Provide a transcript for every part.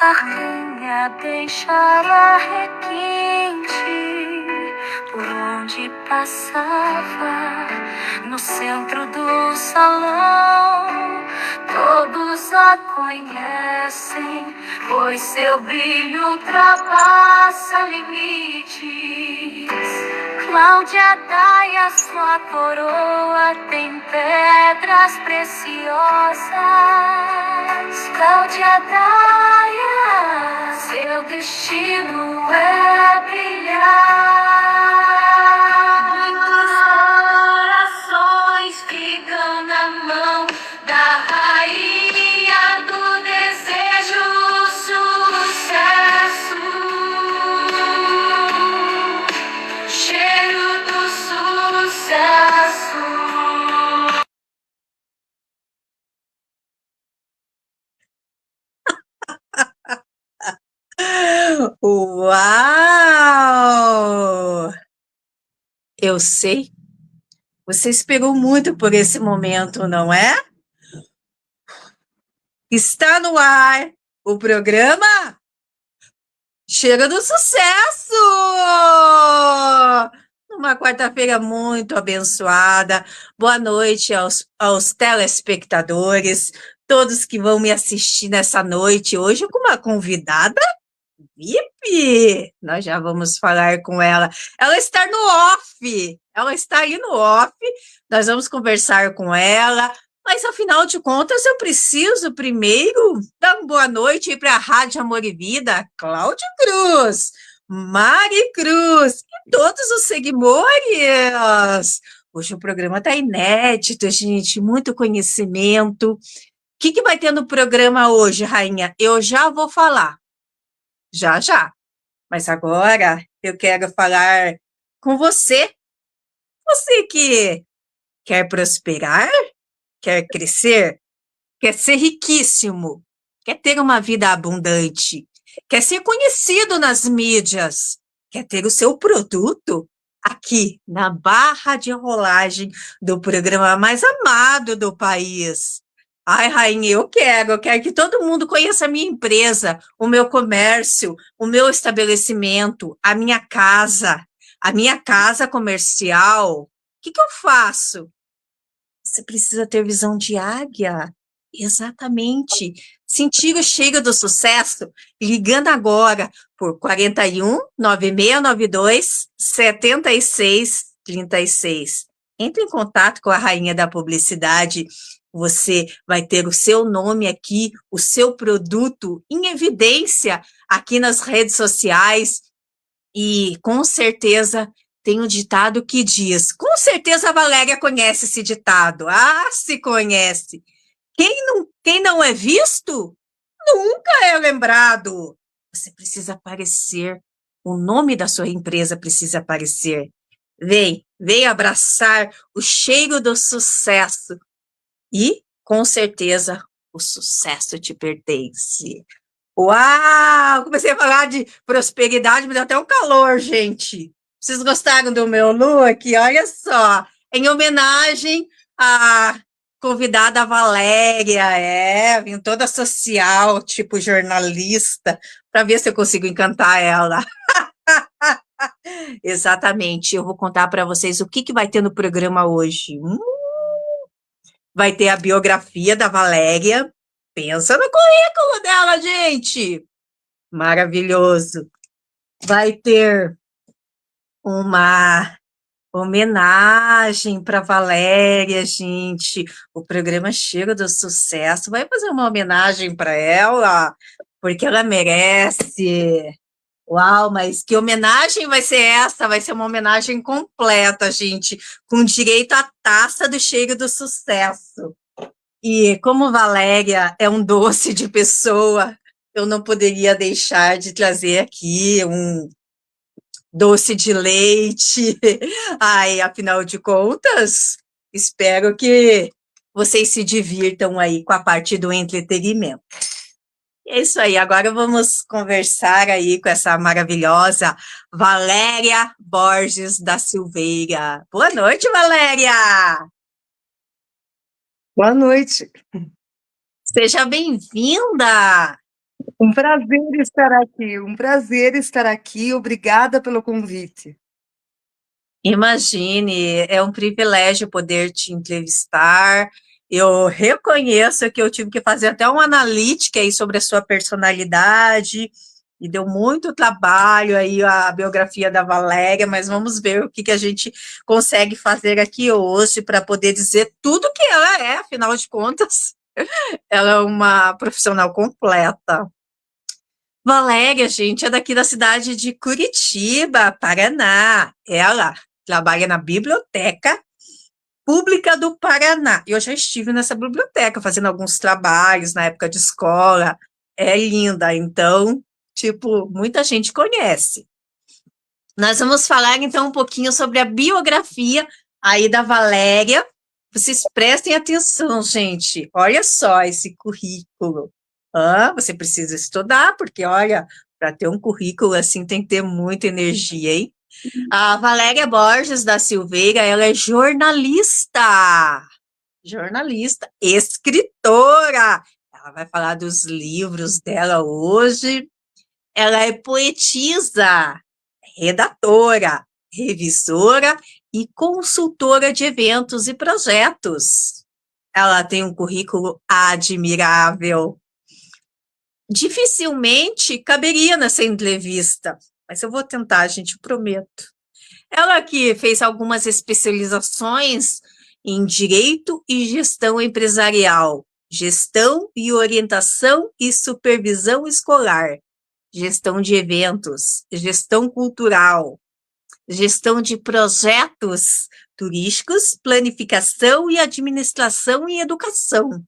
A rainha deixara requinte por onde passava, no centro do salão. Todos a conhecem, pois seu brilho ultrapassa limites. Cláudia Daia, sua coroa tem pedras preciosas. Cláudia Daia, seu destino é brilhar. Muitos corações ficam na mão da rainha do desejo, sucesso. Cheiro do sucesso. Uau! Eu sei. Você esperou muito por esse momento, não é? Está no ar o programa Chega do Sucesso! Uma quarta-feira muito abençoada. Boa noite aos telespectadores, todos que vão me assistir nessa noite. Hoje com uma convidada VIP. Nós já vamos falar com ela. Ela está no off. Ela está aí no off. Nós vamos conversar com ela. Mas, afinal de contas, eu preciso primeiro dar uma boa noite para a Rádio Amor e Vida, Cláudia Cruz, Mari Cruz e todos os seguidores. Hoje o programa está inédito, gente, muito conhecimento. O que vai ter no programa hoje, Rainha? Eu já vou falar. Já, já. Mas agora eu quero falar com você. Você que quer prosperar, quer crescer, quer ser riquíssimo, quer ter uma vida abundante, quer ser conhecido nas mídias, quer ter o seu produto aqui na barra de rolagem do programa mais amado do país. Ai, rainha, eu quero que todo mundo conheça a minha empresa, o meu comércio, o meu estabelecimento, a minha casa comercial. O que eu faço? Você precisa ter visão de águia. Exatamente. Sentir o cheiro do sucesso, ligando agora por 41 9692 7636. Entre em contato com a rainha da publicidade. Você vai ter o seu nome aqui, o seu produto em evidência aqui nas redes sociais. E com certeza tem um ditado que diz, com certeza a Valéria conhece esse ditado. Ah, se conhece. Quem não é visto, nunca é lembrado. Você precisa aparecer. O nome da sua empresa precisa aparecer. Vem abraçar o cheiro do sucesso. E, com certeza, o sucesso te pertence. Uau! Comecei a falar de prosperidade, me deu até um calor, gente. Vocês gostaram do meu look? Olha só, em homenagem à convidada Valéria, vim toda social, tipo jornalista, para ver se eu consigo encantar ela. Exatamente, eu vou contar para vocês o que vai ter no programa hoje. Vai ter a biografia da Valéria. Pensa no currículo dela, gente! Maravilhoso. Vai ter uma homenagem para Valéria, gente. O programa Chega do Sucesso vai fazer uma homenagem para ela, porque ela merece. Uau, mas que homenagem vai ser essa? Vai ser uma homenagem completa, gente, com direito à taça do Chega do Sucesso. E como Valéria é um doce de pessoa, eu não poderia deixar de trazer aqui um doce de leite. Ai, afinal de contas, espero que vocês se divirtam aí com a parte do entretenimento. É isso aí, agora vamos conversar aí com essa maravilhosa Valéria Borges da Silveira. Boa noite, Valéria! Boa noite. Seja bem-vinda! Um prazer estar aqui, um prazer estar aqui. Obrigada pelo convite. Imagine, é um privilégio poder te entrevistar. Eu reconheço que eu tive que fazer até uma analítica aí sobre a sua personalidade, e deu muito trabalho aí a biografia da Valéria, mas vamos ver o que a gente consegue fazer aqui hoje para poder dizer tudo que ela é, afinal de contas, ela é uma profissional completa. Valéria, gente, é daqui da cidade de Curitiba, Paraná. Ela trabalha na Biblioteca Pública do Paraná. Eu já estive nessa biblioteca fazendo alguns trabalhos na época de escola. É linda, então, tipo, muita gente conhece. Nós vamos falar então um pouquinho sobre a biografia aí da Valéria. Vocês prestem atenção, gente. Olha só esse currículo. Você precisa estudar, porque olha, para ter um currículo assim tem que ter muita energia, hein? A Valéria Borges da Silveira, ela é jornalista, escritora. Ela vai falar dos livros dela hoje. Ela é poetisa, redatora, revisora e consultora de eventos e projetos. Ela tem um currículo admirável. Dificilmente caberia nessa entrevista, mas eu vou tentar, gente, eu prometo. Ela que fez algumas especializações em direito e gestão empresarial, gestão e orientação e supervisão escolar, gestão de eventos, gestão cultural, gestão de projetos turísticos, planificação e administração em educação,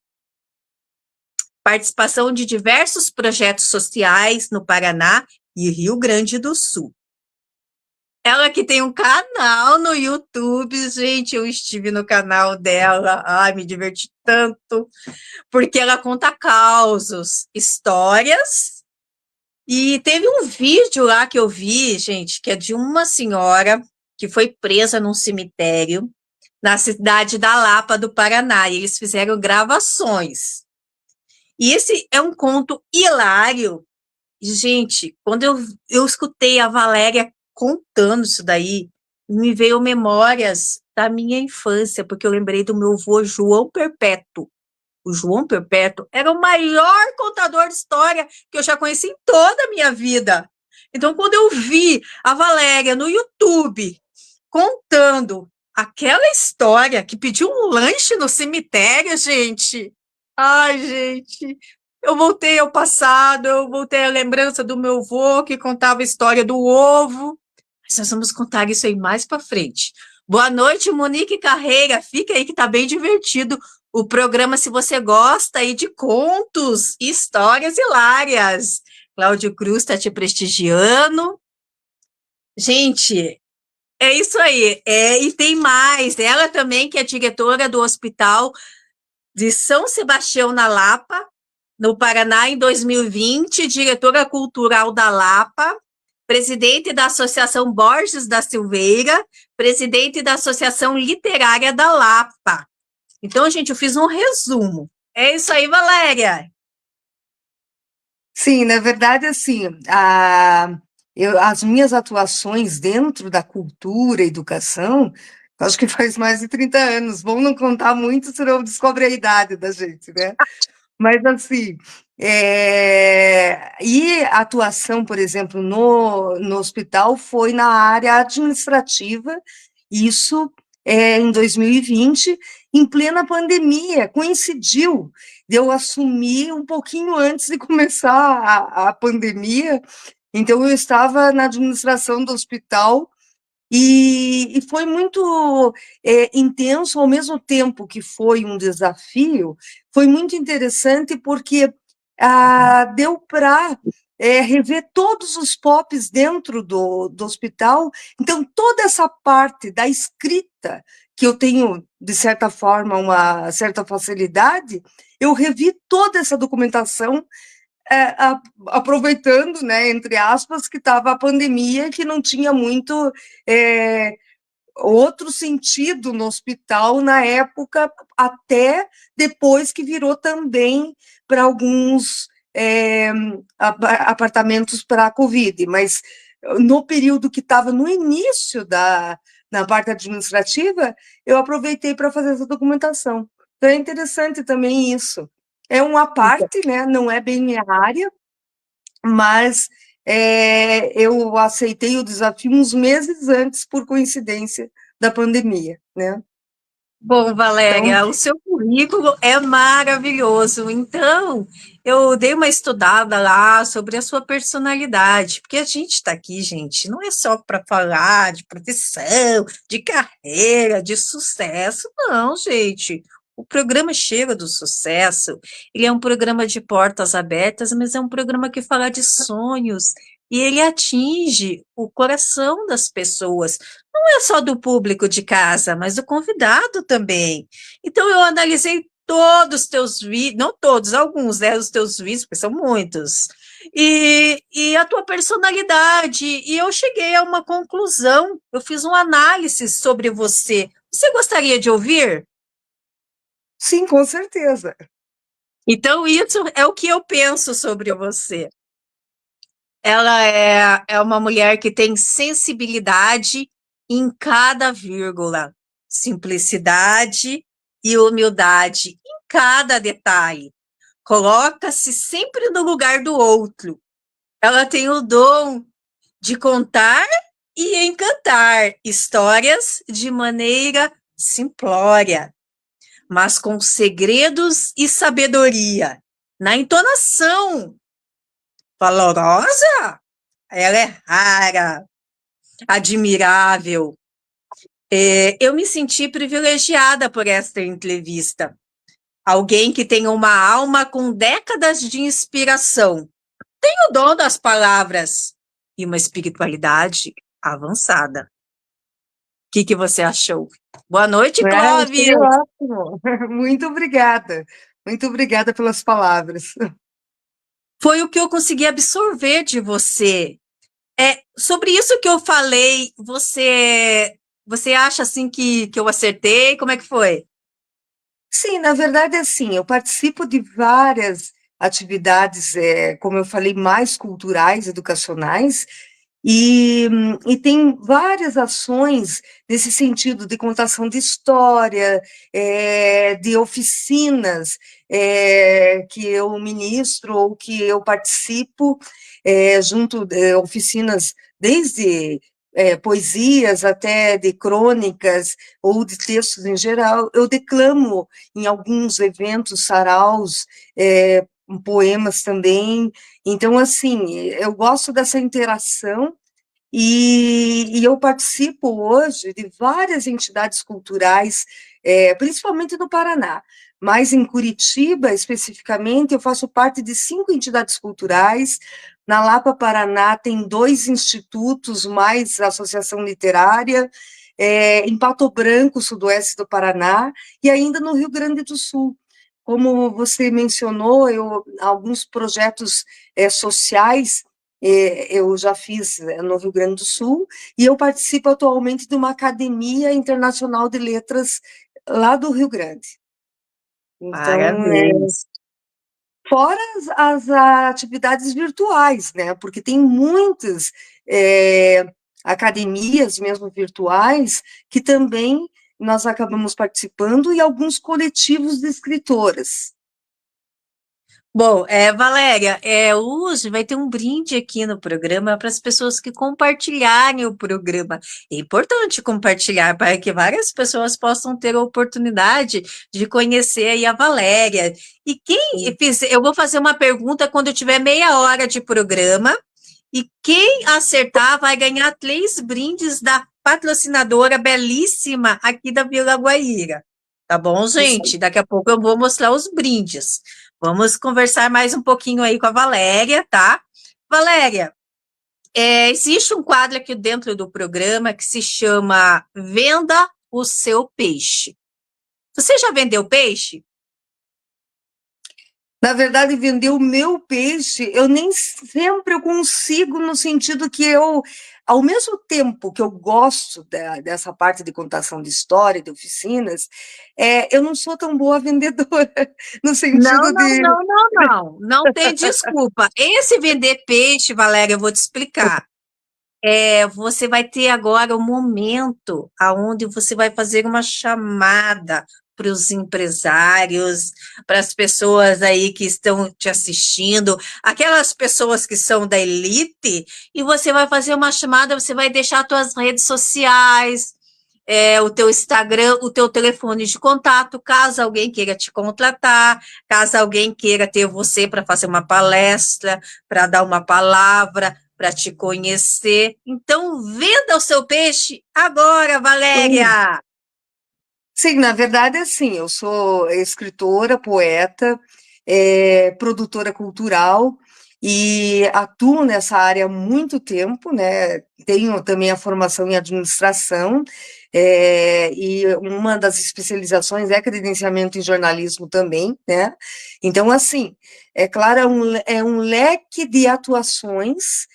participação de diversos projetos sociais no Paraná e Rio Grande do Sul. Ela que tem um canal no YouTube, gente, eu estive no canal dela, ai, me diverti tanto, porque ela conta causos, histórias, e teve um vídeo lá que eu vi, gente, que é de uma senhora que foi presa num cemitério na cidade da Lapa, do Paraná, e eles fizeram gravações. E esse é um conto hilário. Gente, quando eu escutei a Valéria contando isso daí, me veio memórias da minha infância, porque eu lembrei do meu avô João Perpétuo. O João Perpétuo era o maior contador de história que eu já conheci em toda a minha vida. Então, quando eu vi a Valéria no YouTube contando aquela história que pediu um lanche no cemitério, gente. Ai, gente. Eu voltei ao passado, eu voltei à lembrança do meu avô que contava a história do ovo. Mas nós vamos contar isso aí mais para frente. Boa noite, Monique Carreira. Fica aí que tá bem divertido o programa, se você gosta aí de contos, histórias hilárias. Cláudio Cruz está te prestigiando. Gente, é isso aí. E tem mais. Ela também, que é diretora do Hospital de São Sebastião na Lapa, no Paraná, em 2020, diretora cultural da Lapa, presidente da Associação Borges da Silveira, presidente da Associação Literária da Lapa. Então, gente, eu fiz um resumo. É isso aí, Valéria. Sim, na verdade, assim, as minhas atuações dentro da cultura e educação, acho que faz mais de 30 anos. Vamos não contar muito, senão descobre a idade da gente, né? Mas, assim, e a atuação, por exemplo, no hospital foi na área administrativa, isso em 2020, em plena pandemia, coincidiu de eu assumir um pouquinho antes de começar a pandemia, então eu estava na administração do hospital e foi muito intenso, ao mesmo tempo que foi um desafio, foi muito interessante porque deu para rever todos os POPs dentro do hospital. Então, toda essa parte da escrita, que eu tenho, de certa forma, uma certa facilidade, eu revi toda essa documentação aproveitando, né, entre aspas, que estava a pandemia, que não tinha muito outro sentido no hospital na época, até depois que virou também para alguns apartamentos para a Covid, mas no período que estava no início na parte administrativa, eu aproveitei para fazer essa documentação. Então é interessante também isso. É uma parte, né? Não é bem minha área, mas eu aceitei o desafio uns meses antes, por coincidência, da pandemia, né? Bom, Então, Valéria, o seu currículo é maravilhoso. Então, eu dei uma estudada lá sobre a sua personalidade, porque a gente está aqui, gente, não é só para falar de profissão, de carreira, de sucesso, não, gente. O programa Chega do Sucesso, ele é um programa de portas abertas, mas é um programa que fala de sonhos e ele atinge o coração das pessoas não é só do público de casa, mas do convidado também. Então, eu analisei todos os teus vídeos, não todos, alguns, né, os teus vídeos, porque são muitos, e a tua personalidade, e eu cheguei a uma conclusão, eu fiz uma análise sobre você. Você gostaria de ouvir? sim, com certeza. Então, isso é o que eu penso sobre você. Ela é uma mulher que tem sensibilidade em cada vírgula, simplicidade e humildade em cada detalhe. Coloca-se sempre no lugar do outro. Ela tem o dom de contar e encantar histórias de maneira simplória, mas com segredos e sabedoria. Na entonação, valorosa, ela é rara, admirável. Eu me senti privilegiada por esta entrevista. Alguém que tem uma alma com décadas de inspiração, tem o dom das palavras e uma espiritualidade avançada. O que você achou? Boa noite, Clóvis! Achei ótimo. Muito obrigada pelas palavras. Foi o que eu consegui absorver de você. Sobre isso que eu falei, você acha assim que eu acertei? Como é que foi? Sim, na verdade, assim, eu participo de várias atividades, como eu falei, mais culturais, educacionais, e tem várias ações nesse sentido de contação de história, de oficinas que eu ministro ou que eu participo, junto de oficinas desde poesias até de crônicas ou de textos em geral. Eu declamo em alguns eventos, saraus, poemas também. Então, assim, eu gosto dessa interação e eu participo hoje de várias entidades culturais, principalmente no Paraná, mas em Curitiba, especificamente, eu faço parte de 5 entidades culturais. Na Lapa, Paraná, tem 2 institutos, mais a Associação Literária, em Pato Branco, sudoeste do Paraná, e ainda no Rio Grande do Sul. Como você mencionou, alguns projetos sociais eu já fiz no Rio Grande do Sul, e eu participo atualmente de uma Academia Internacional de Letras lá do Rio Grande. Então, Parabéns. fora as atividades virtuais, né? Porque tem muitas academias, mesmo virtuais, que também nós acabamos participando, e alguns coletivos de escritoras. Bom, Valéria, hoje vai ter um brinde aqui no programa para as pessoas que compartilharem o programa. É importante compartilhar para que várias pessoas possam ter a oportunidade de conhecer aí a Valéria. E quem fizer, eu vou fazer uma pergunta quando eu tiver meia hora de programa, e quem acertar vai ganhar 3 brindes da patrocinadora belíssima aqui da Vila Guaíra. Tá bom, gente? Daqui a pouco eu vou mostrar os brindes. Vamos conversar mais um pouquinho aí com a Valéria, tá? Valéria, existe um quadro aqui dentro do programa que se chama Venda o Seu Peixe. Você já vendeu peixe? Na verdade, vender o meu peixe, eu nem sempre eu consigo, no sentido que eu, ao mesmo tempo que eu gosto dessa parte de contação de história, de oficinas, eu não sou tão boa vendedora, no Não, sentido não, de. não, não, não. Não tem desculpa. Esse vender peixe, Valéria, eu vou te explicar. Você vai ter agora o momento aonde você vai fazer uma chamada para os empresários, para as pessoas aí que estão te assistindo, aquelas pessoas que são da elite, e você vai fazer uma chamada, você vai deixar as suas redes sociais, o teu Instagram, o teu telefone de contato, caso alguém queira te contratar, caso alguém queira ter você para fazer uma palestra, para dar uma palavra, para te conhecer. Então, venda o seu peixe agora, Valéria! Sim, na verdade, assim, eu sou escritora, poeta, produtora cultural e atuo nessa área há muito tempo, né? Tenho também a formação em administração, e uma das especializações é credenciamento em jornalismo também, né? Então, assim, é claro, é um leque de atuações,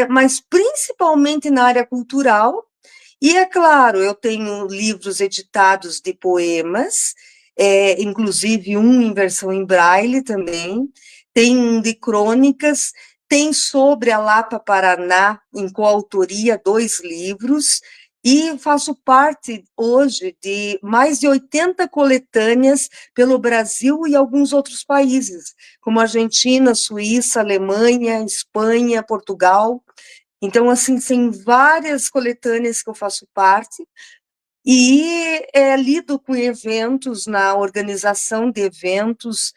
mas principalmente na área cultural. E é claro, eu tenho livros editados de poemas, inclusive um em versão em braille também, tem um de crônicas, tem sobre a Lapa Paraná, em coautoria, 2 livros, e faço parte hoje de mais de 80 coletâneas pelo Brasil e alguns outros países, como Argentina, Suíça, Alemanha, Espanha, Portugal. Então, assim, tem várias coletâneas que eu faço parte e lido com eventos, na organização de eventos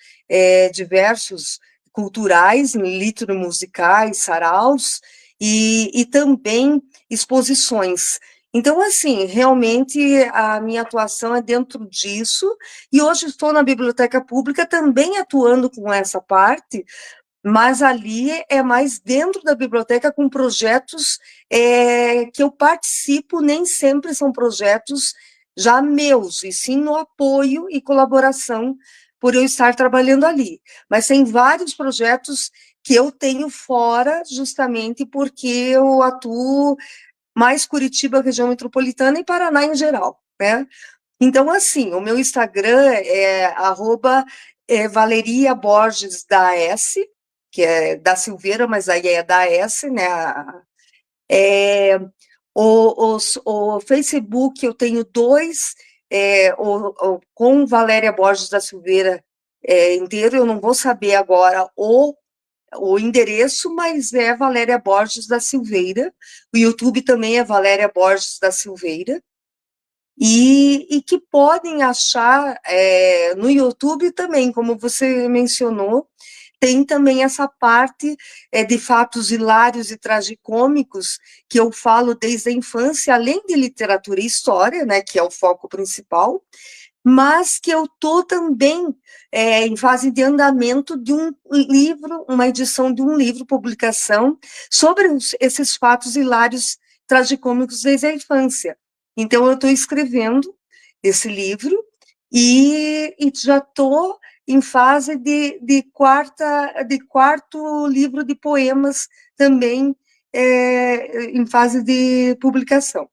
diversos, culturais, litro-musicais, saraus e também exposições. Então, assim, realmente a minha atuação é dentro disso, e hoje estou na Biblioteca Pública também atuando com essa parte, mas ali é mais dentro da biblioteca com projetos que eu participo, nem sempre são projetos já meus, e sim no apoio e colaboração por eu estar trabalhando ali. Mas tem vários projetos que eu tenho fora, justamente porque eu atuo mais Curitiba, região metropolitana, e Paraná em geral, né? Então, assim, o meu Instagram é @Valeria Borges da S, que é da Silveira, mas aí é da S, né? É, o Facebook eu tenho 2, com Valéria Borges da Silveira inteiro, eu não vou saber agora o endereço, mas é Valéria Borges da Silveira. O YouTube também é Valéria Borges da Silveira. E que podem achar no YouTube também, como você mencionou, tem também essa parte de fatos hilários e tragicômicos, que eu falo desde a infância, além de literatura e história, né, que é o foco principal, mas que eu estou também em fase de andamento de um livro, uma edição de um livro, publicação, sobre esses fatos hilários, tragicômicos desde a infância. Então, eu estou escrevendo esse livro e já estou em fase de quarto livro de poemas também, em fase de publicação.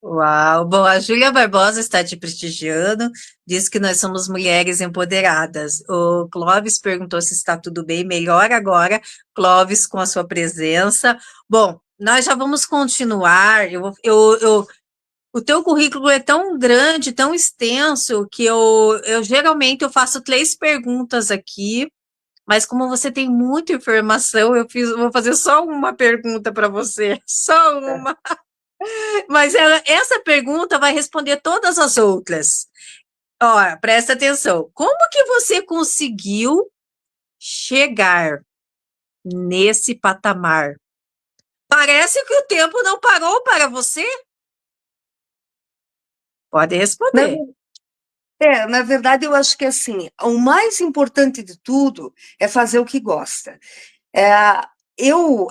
Uau! Bom, a Júlia Barbosa está te prestigiando, diz que nós somos mulheres empoderadas. O Clóvis perguntou se está tudo bem, melhor agora, Clóvis, com a sua presença. Bom, nós já vamos continuar. O teu currículo é tão grande, tão extenso, que eu geralmente eu faço 3 perguntas aqui, mas como você tem muita informação, vou fazer só uma pergunta para você, só uma. Mas essa pergunta vai responder todas as outras. Ó, presta atenção. Como que você conseguiu chegar nesse patamar? Parece que o tempo não parou para você? Pode Na responder. Na verdade, eu acho que assim, o mais importante de tudo é fazer o que gosta. É, eu,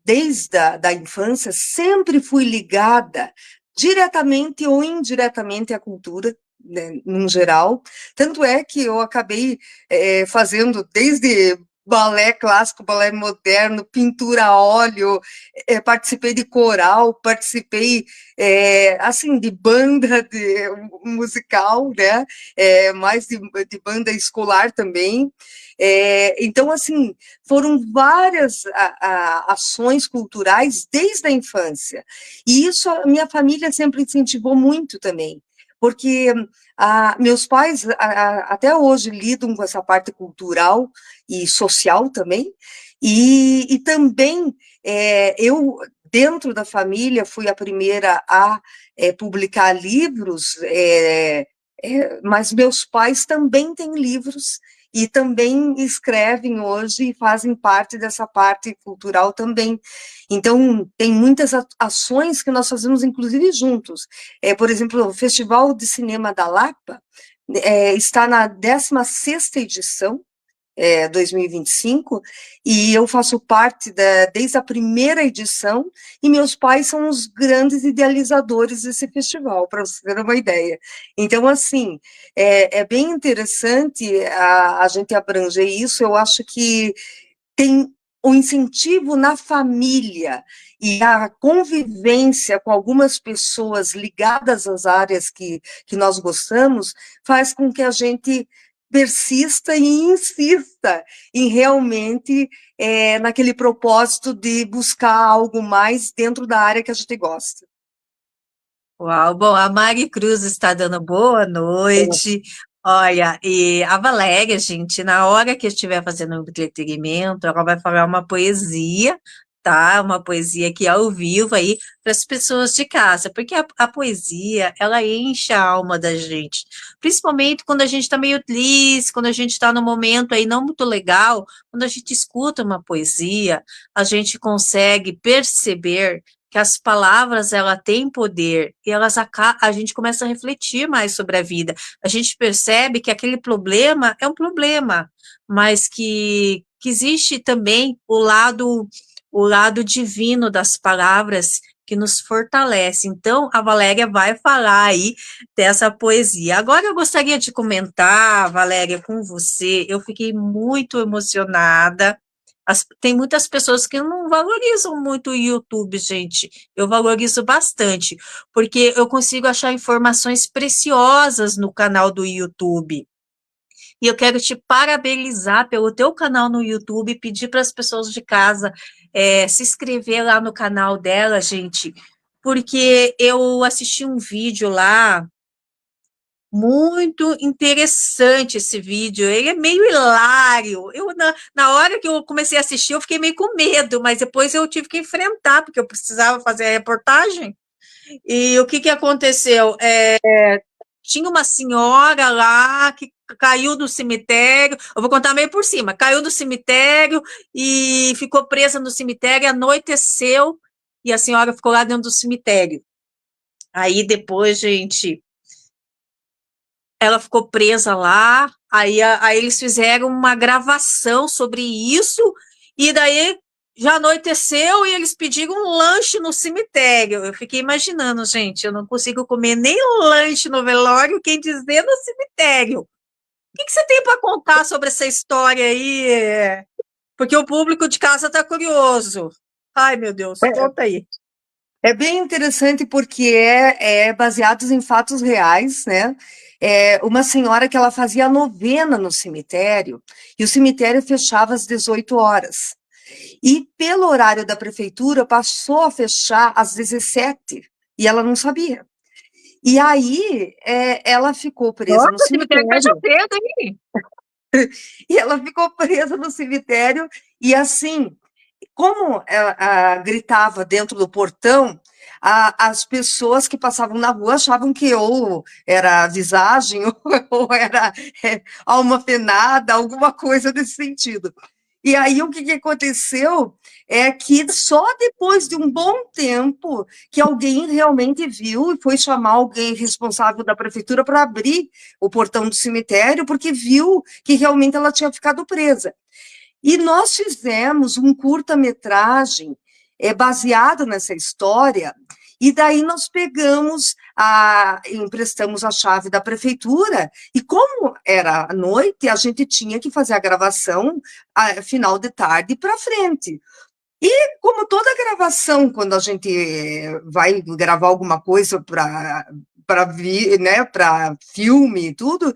desde a infância, sempre fui ligada, diretamente ou indiretamente, à cultura, né, num geral. Tanto é que eu acabei fazendo desde balé clássico, balé moderno, pintura a óleo, participei de coral, participei assim de banda musical, né? Mais de banda escolar também. Então, assim, foram várias ações culturais desde a infância. E isso a minha família sempre incentivou muito também, porque meus pais até hoje lidam com essa parte cultural e social também, e também eu, dentro da família, fui a primeira a publicar livros, mas meus pais também têm livros e também escrevem hoje e fazem parte dessa parte cultural também. Então, tem muitas ações que nós fazemos, inclusive, juntos. Por exemplo, o Festival de Cinema da Lapa está na 16ª edição, 2025, e eu faço parte desde a primeira edição, e meus pais são os grandes idealizadores desse festival, para você ter uma ideia. Então, assim, é bem interessante a gente abranger isso. Eu acho que tem o incentivo na família e a convivência com algumas pessoas ligadas às áreas que nós gostamos, faz com que a gente persista e insista em realmente naquele propósito de buscar algo mais dentro da área que a gente gosta. Uau, bom, a Mari Cruz está dando boa noite. Olha, e a Valéria, gente, na hora que estiver fazendo o entretenimento, ela vai falar uma poesia, tá? Uma poesia aqui ao vivo aí para as pessoas de casa, porque a poesia, ela enche a alma da gente, principalmente quando a gente está meio triste, quando a gente está num momento aí não muito legal, quando a gente escuta uma poesia, a gente consegue perceber que as palavras ela têm poder e a gente começa a refletir mais sobre a vida. A gente percebe que aquele problema é um problema, mas que existe também o lado divino das palavras que nos fortalece. Então, a Valéria vai falar aí dessa poesia. Agora, eu gostaria de comentar, Valéria, com você. Eu fiquei muito emocionada. Tem muitas pessoas que não valorizam muito o YouTube, gente. Eu valorizo bastante, porque eu consigo achar informações preciosas no canal do YouTube. E eu quero te parabenizar pelo teu canal no YouTube e pedir para as pessoas de casa se inscrever lá no canal dela, gente, porque eu assisti um vídeo lá muito interessante esse vídeo, ele é meio hilário. Na hora que eu comecei a assistir, eu fiquei meio com medo, mas depois eu tive que enfrentar, porque eu precisava fazer a reportagem. E o que que aconteceu? Tinha uma senhora lá que caiu do cemitério, eu vou contar meio por cima, caiu do cemitério e ficou presa no cemitério, anoiteceu, e a senhora ficou lá dentro do cemitério. Aí depois, gente, ela ficou presa lá, aí eles fizeram uma gravação sobre isso, e daí já anoiteceu e eles pediram um lanche no cemitério. Eu fiquei imaginando, gente, eu não consigo comer nem lanche no velório, quem dizer no cemitério. O que você tem para contar sobre essa história aí? Porque o público de casa está curioso. Ai, meu Deus, conta aí. É bem interessante porque é baseado em fatos reais, né? Uma senhora que ela fazia novena no cemitério, e o cemitério fechava às 18 horas. E pelo horário da prefeitura passou a fechar às 17, e ela não sabia. E aí ela ficou presa no Nossa, o cemitério fecha cemitério, cedo, hein? e ela ficou presa no cemitério, e assim, como ela gritava dentro do portão, as pessoas que passavam na rua achavam que ou era visagem ou era alma penada, alguma coisa desse sentido. E aí o que aconteceu é que só depois de um bom tempo que alguém realmente viu e foi chamar alguém responsável da prefeitura para abrir o portão do cemitério, porque viu que realmente ela tinha ficado presa. E nós fizemos um curta-metragem baseado nessa história, E daí nós emprestamos a chave da prefeitura, e como era à noite, a gente tinha que fazer a gravação final de tarde para frente. E como toda gravação, quando a gente vai gravar alguma coisa né, para filme e tudo,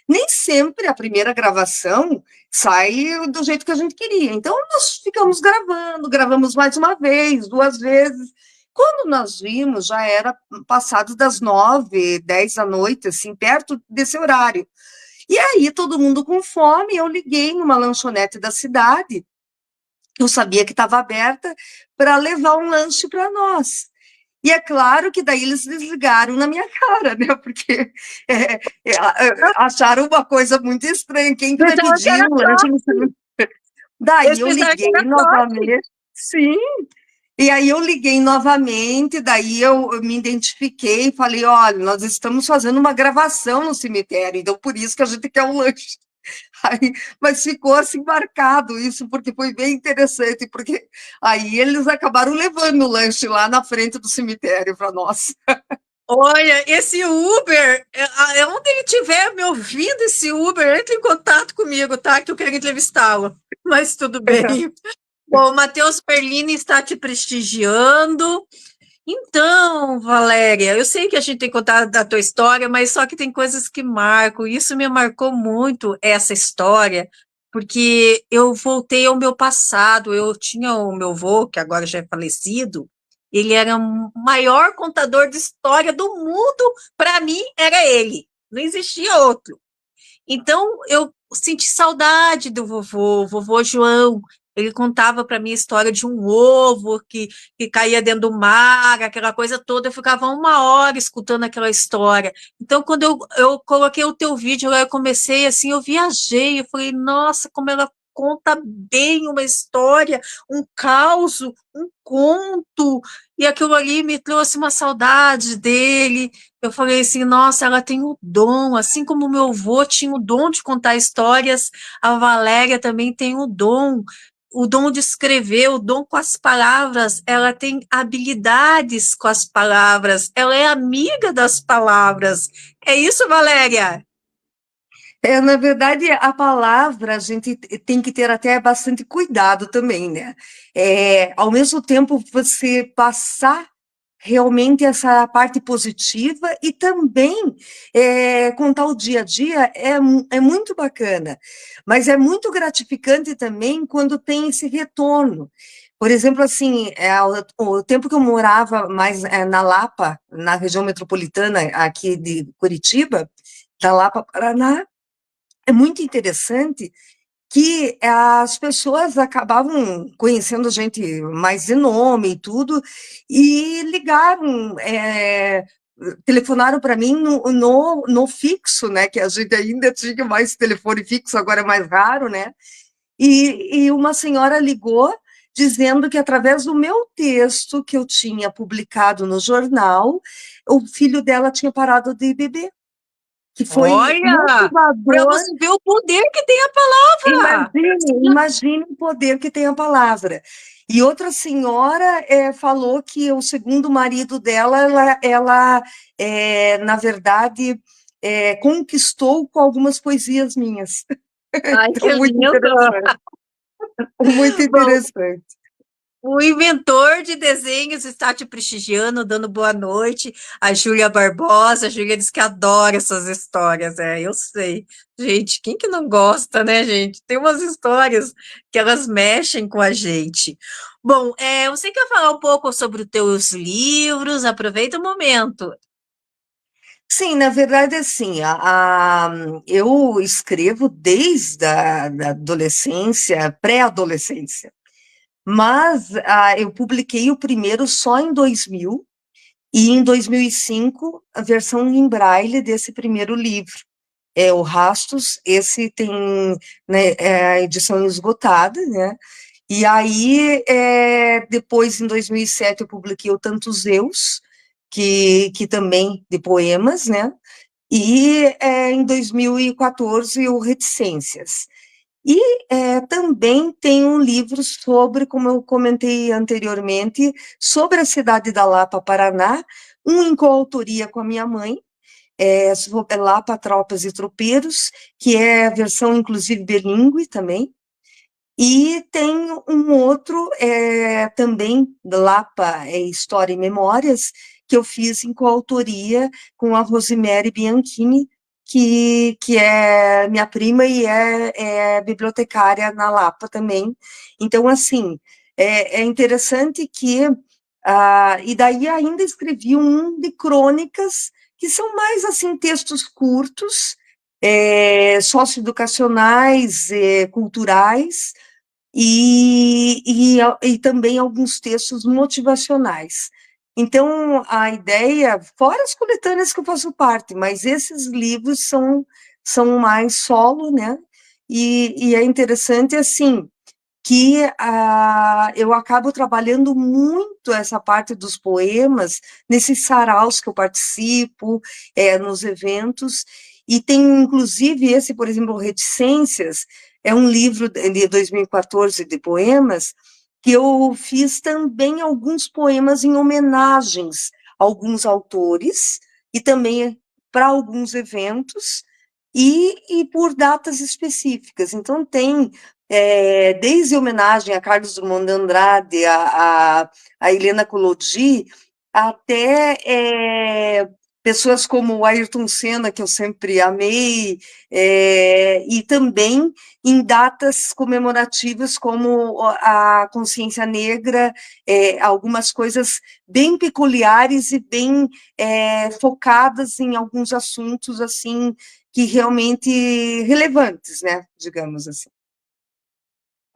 nem sempre a primeira gravação sai do jeito que a gente queria. Então, nós ficamos gravamos mais uma vez, duas vezes. Quando nós vimos, já era passado das 9, 10 da noite, assim, perto desse horário. E aí, todo mundo com fome, eu liguei numa lanchonete da cidade, eu sabia que estava aberta, para levar um lanche para nós. E é claro que daí eles desligaram na minha cara, né? Porque acharam uma coisa muito estranha. Quem que vai Pensava que pedir era um lanche? Eles Daí eu pensaram que liguei era sorte. novamente. Sim. E aí eu liguei novamente, daí eu me identifiquei e falei, olha, nós estamos fazendo uma gravação no cemitério, então por isso que a gente quer um lanche. Aí, mas ficou assim marcado isso, porque foi bem interessante, porque aí eles acabaram levando o lanche lá na frente do cemitério para nós. Olha, esse Uber, onde ele estiver me ouvindo, esse Uber, entre em contato comigo, tá? Que eu quero entrevistá-lo. Mas tudo bem. Bom, o Matheus Perlini está te prestigiando. Então, Valéria, eu sei que a gente tem que contar da tua história, mas só que tem coisas que marcam. Isso me marcou muito, essa história, porque eu voltei ao meu passado. Eu tinha o meu avô, que agora já é falecido, ele era o maior contador de história do mundo. Para mim, era ele, não existia outro. Então, eu senti saudade do vovô João. Ele contava para mim a história de um ovo que caía dentro do mar, aquela coisa toda. Eu ficava uma hora escutando aquela história. Então, quando eu coloquei o teu vídeo, eu comecei assim, eu viajei, eu falei, nossa, como ela conta bem uma história, um caos, um conto, e aquilo ali me trouxe uma saudade dele. Eu falei assim, nossa, ela tem o dom, assim como o meu avô tinha o dom de contar histórias, a Valéria também tem o dom de escrever, o dom com as palavras, ela tem habilidades com as palavras, ela é amiga das palavras. É isso, Valéria? Na verdade, a palavra a gente tem que ter até bastante cuidado também, né? Ao mesmo tempo, você passar realmente essa parte positiva e também contar o dia a dia é muito bacana, mas é muito gratificante também quando tem esse retorno. Por exemplo, assim, o tempo que eu morava mais na Lapa, na região metropolitana aqui de Curitiba, da Lapa, Paraná, é muito interessante que as pessoas acabavam conhecendo gente mais de nome e tudo, e ligaram, telefonaram para mim no fixo, né? Que a gente ainda tinha mais telefone fixo, agora é mais raro, né? E uma senhora ligou dizendo que através do meu texto que eu tinha publicado no jornal, o filho dela tinha parado de beber, que foi Olha, para motivador. você ver o poder que tem a palavra. Imagine o poder que tem a palavra. E outra senhora falou que o segundo marido dela, na verdade, conquistou com algumas poesias minhas. Ai, que Então, muito lindo! interessante. Muito Bom, interessante. o inventor de desenhos está te prestigiando, dando boa noite. A Júlia Barbosa, a Júlia diz que adora essas histórias, eu sei. Gente, quem que não gosta, né, gente? Tem umas histórias que elas mexem com a gente. Bom, você quer falar um pouco sobre os teus livros? Aproveita o momento. Sim, na verdade, assim, eu escrevo desde a da adolescência, pré-adolescência, mas eu publiquei o primeiro só em 2000, e em 2005, a versão em braille desse primeiro livro. É o Rastos, esse tem, né, a edição esgotada, né? E aí, depois, em 2007, eu publiquei o Tantos Zeus, que também de poemas, né? E em 2014, o Reticências. E também tem um livro sobre, como eu comentei anteriormente, sobre a cidade da Lapa, Paraná, um em coautoria com a minha mãe, sobre Lapa, Tropas e Tropeiros, que é a versão, inclusive, bilíngue também. E tem um outro, também, Lapa, História e Memórias, que eu fiz em coautoria com a Rosemary Bianchini, que é minha prima e é bibliotecária na Lapa também. Então, assim, é interessante que... e daí ainda escrevi um de crônicas, que são mais, assim, textos curtos, socioeducacionais, culturais, e também alguns textos motivacionais. Então, a ideia, fora as coletâneas que eu faço parte, mas esses livros são mais solo, né? E é interessante, assim, que eu acabo trabalhando muito essa parte dos poemas, nesses saraus que eu participo, nos eventos, e tem, inclusive, esse, por exemplo, Reticências, é um livro de 2014 de poemas, que eu fiz também alguns poemas em homenagens a alguns autores, e também para alguns eventos, e por datas específicas. Então, tem desde homenagem a Carlos Drummond de Andrade, a Helena Collodi, até pessoas como o Ayrton Senna, que eu sempre amei, e também em datas comemorativas como a Consciência Negra, algumas coisas bem peculiares e bem focadas em alguns assuntos assim que realmente relevantes, né, digamos assim.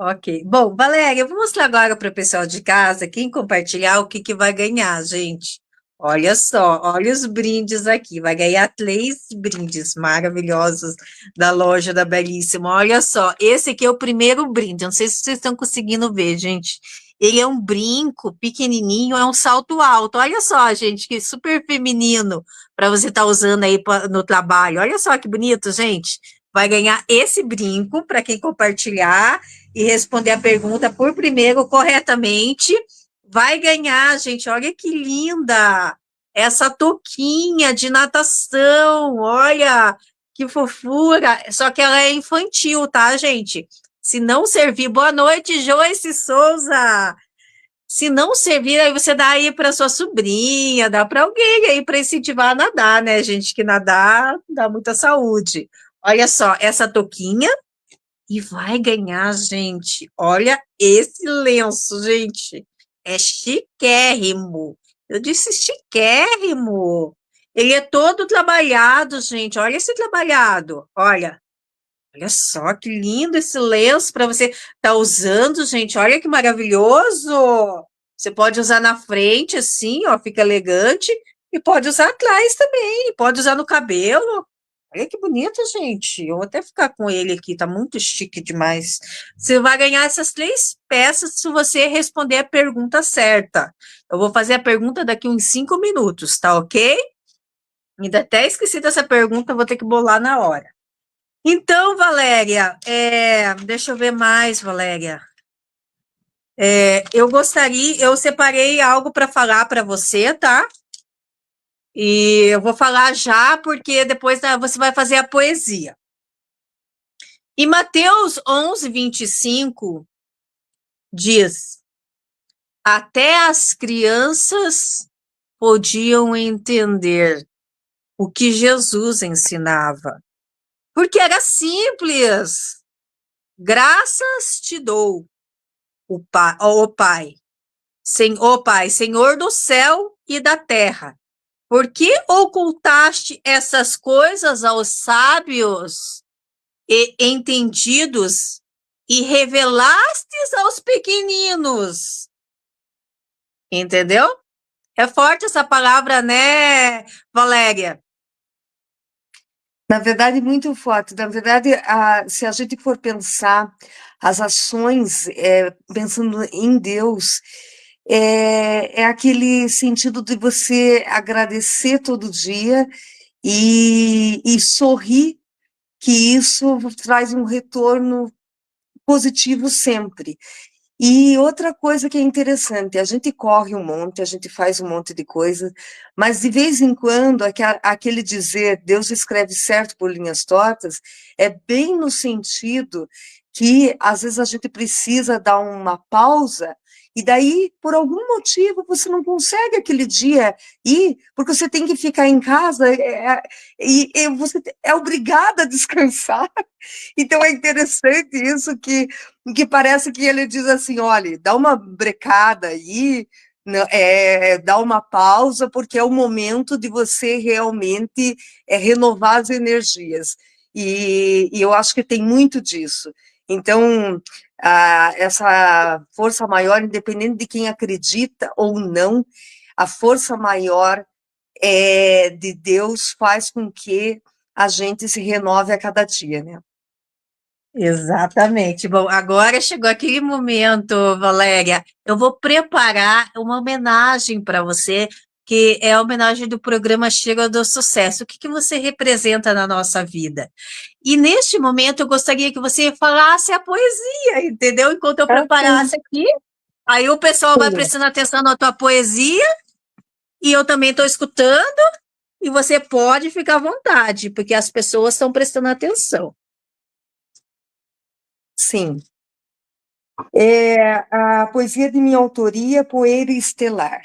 Ok. Bom, Valéria, eu vou mostrar agora para o pessoal de casa, quem compartilhar, o que que vai ganhar, gente. Olha só, olha os brindes aqui. Vai ganhar 3 brindes maravilhosos da loja da Belíssima. Olha só, esse aqui é o primeiro brinde. Não sei se vocês estão conseguindo ver, gente. Ele é um brinco pequenininho, é um salto alto. Olha só, gente, que super feminino para você estar usando aí no trabalho. Olha só que bonito, gente. Vai ganhar esse brinco para quem compartilhar e responder a pergunta por primeiro corretamente, vai ganhar, gente. Olha que linda! Essa touquinha de natação, olha que fofura. Só que ela é infantil, tá, gente? Se não servir, boa noite, Joyce Souza. Se não servir, aí você dá aí para sua sobrinha, dá para alguém aí para incentivar a nadar, né, gente? Que nadar dá muita saúde. Olha só, essa touquinha e vai ganhar, gente. Olha esse lenço, gente. É chiquérrimo. Eu disse chiquérrimo. Ele é todo trabalhado, gente. Olha esse trabalhado. Olha. Olha só que lindo esse lenço para você estar usando, gente. Olha que maravilhoso. Você pode usar na frente, assim, ó, fica elegante. E pode usar atrás também. Pode usar no cabelo. Olha que bonito, gente. Eu vou até ficar com ele aqui, tá muito chique demais. Você vai ganhar essas 3 peças se você responder a pergunta certa. Eu vou fazer a pergunta daqui uns 5 minutos, tá ok? Ainda até esqueci dessa pergunta, vou ter que bolar na hora. Então, Valéria, deixa eu ver mais, Valéria. Eu separei algo para falar para você, tá? E eu vou falar já, porque depois você vai fazer a poesia. E Mateus 11, 25 diz: até as crianças podiam entender o que Jesus ensinava, porque era simples. Graças te dou, ó Pai, ó Pai, Senhor do céu e da terra, por que ocultaste essas coisas aos sábios e entendidos e revelastes aos pequeninos? Entendeu? É forte essa palavra, né, Valéria? Na verdade, muito forte. Na verdade, se a gente for pensar as ações, pensando em Deus, é aquele sentido de você agradecer todo dia e sorrir, que isso traz um retorno positivo sempre. E outra coisa que é interessante, a gente corre um monte, a gente faz um monte de coisa, mas de vez em quando aquele dizer Deus escreve certo por linhas tortas é bem no sentido que às vezes a gente precisa dar uma pausa e daí, por algum motivo, você não consegue aquele dia ir, porque você tem que ficar em casa e você é obrigada a descansar. Então é interessante isso que parece que ele diz assim, olha, dá uma brecada aí, né, dá uma pausa, porque é o momento de você realmente renovar as energias. E eu acho que tem muito disso. Então, essa força maior, independente de quem acredita ou não, a força maior de Deus faz com que a gente se renove a cada dia, né? Exatamente. Bom, agora chegou aquele momento, Valéria. Eu vou preparar uma homenagem para você, que é a homenagem do programa Chega do Sucesso. O que você representa na nossa vida? E neste momento eu gostaria que você falasse a poesia, entendeu? Enquanto eu Sim, preparasse aqui, aí o pessoal vai sim. prestando atenção na tua poesia e eu também estou escutando e você pode ficar à vontade, porque as pessoas estão prestando atenção. Sim. É a poesia de minha autoria, Poeira Estelar.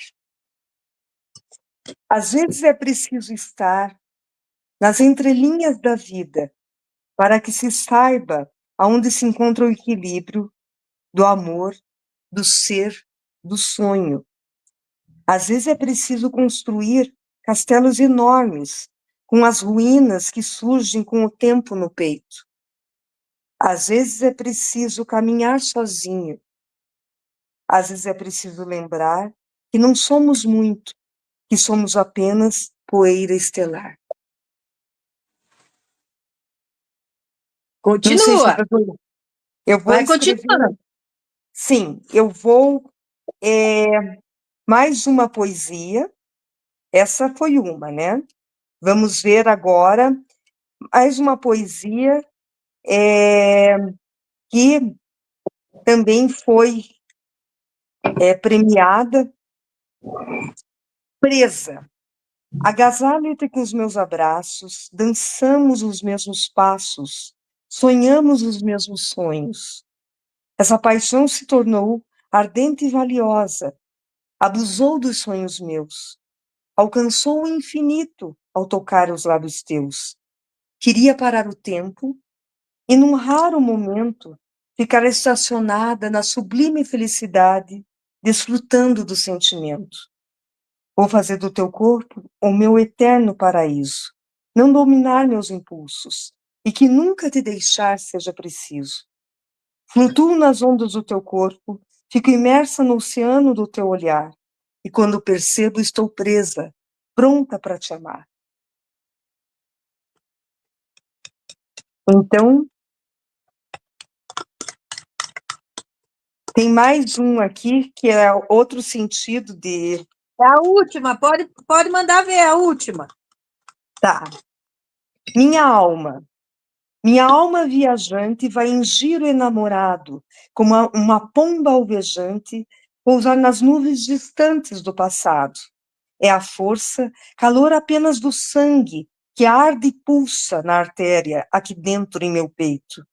Às vezes é preciso estar nas entrelinhas da vida para que se saiba aonde se encontra o equilíbrio do amor, do ser, do sonho. Às vezes é preciso construir castelos enormes, com as ruínas que surgem com o tempo no peito. Às vezes é preciso caminhar sozinho. Às vezes é preciso lembrar que não somos muito, que somos apenas poeira estelar. Não sei se Continua, eu vou vai escrever. continuando. Sim, eu vou. Mais uma poesia. Essa foi uma, né? Vamos ver agora mais uma poesia que também foi premiada, Presa. Agasalha-te com os meus abraços, dançamos os mesmos passos, sonhamos os mesmos sonhos. Essa paixão se tornou ardente e valiosa, abusou dos sonhos meus, alcançou o infinito ao tocar os lábios teus. Queria parar o tempo e, num raro momento, ficar estacionada na sublime felicidade, desfrutando do sentimento. Vou fazer do teu corpo o meu eterno paraíso, não dominar meus impulsos, e que nunca te deixar seja preciso. Flutuo nas ondas do teu corpo, fico imersa no oceano do teu olhar, e quando percebo estou presa, pronta para te amar. Então, tem mais um aqui que é outro sentido de... É a última, pode mandar ver a última. Tá. Minha alma viajante vai em giro enamorado, como uma pomba alvejante, pousar nas nuvens distantes do passado. É a força, calor apenas do sangue, que arde e pulsa na artéria aqui dentro em meu peito.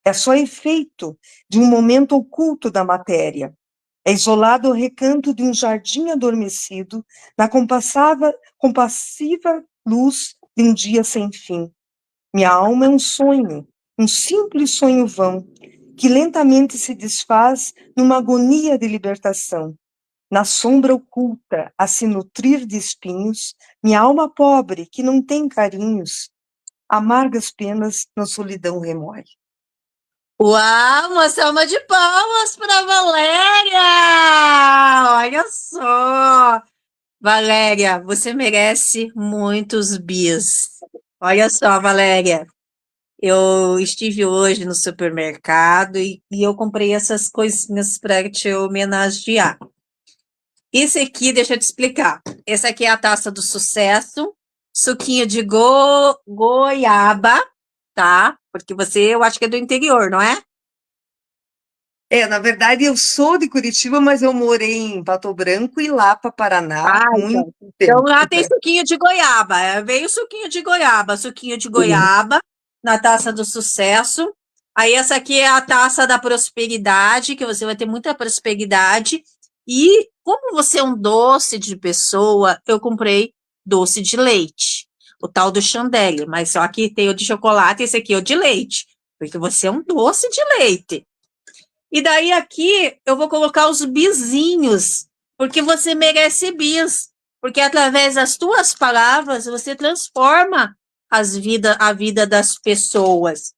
É só efeito de um momento oculto da matéria. É isolado o recanto de um jardim adormecido, na compassiva luz de um dia sem fim. Minha alma é um simples sonho vão, que lentamente se desfaz numa agonia de libertação. Na sombra oculta, a se nutrir de espinhos, minha alma pobre, que não tem carinhos, amargas penas na solidão remói. Uau, uma salva de palmas para Valéria! Olha só! Valéria, você merece muitos bis. Olha só, Valéria, eu estive hoje no supermercado e eu comprei essas coisinhas para te homenagear. Esse aqui, deixa eu te explicar. Esse aqui é a taça do sucesso, suquinho de goiaba, tá? Porque você, eu acho que é do interior, não é? Na verdade, eu sou de Curitiba, mas eu morei em Pato Branco e Lapa, Paraná, muito Então. Então tempo. lá tem suquinho de goiaba. Veio suquinho de Sim. goiaba na taça do sucesso. Aí essa aqui é a taça da prosperidade, que você vai ter muita prosperidade. E como você é um doce de pessoa, eu comprei doce de leite, o tal do Chandelle, mas só que tem o de chocolate, esse aqui é o de leite, porque você é um doce de leite. E daí aqui eu vou colocar os bizinhos, porque você merece bis, porque através das tuas palavras você transforma a vida das pessoas.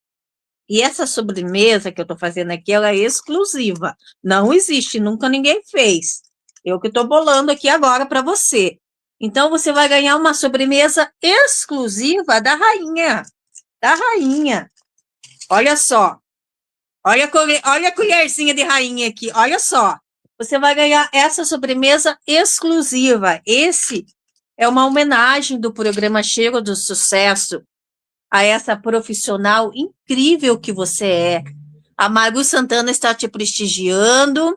E essa sobremesa que eu estou fazendo aqui, ela é exclusiva. Não existe, nunca ninguém fez. Eu que estou bolando aqui agora para você. Então você vai ganhar uma sobremesa exclusiva da rainha. Da rainha. Olha só. Olha a colherzinha de rainha aqui, olha só. Você vai ganhar essa sobremesa exclusiva. Esse é uma homenagem do programa Cheiro do Sucesso a essa profissional incrível que você é. A Maru Santana está te prestigiando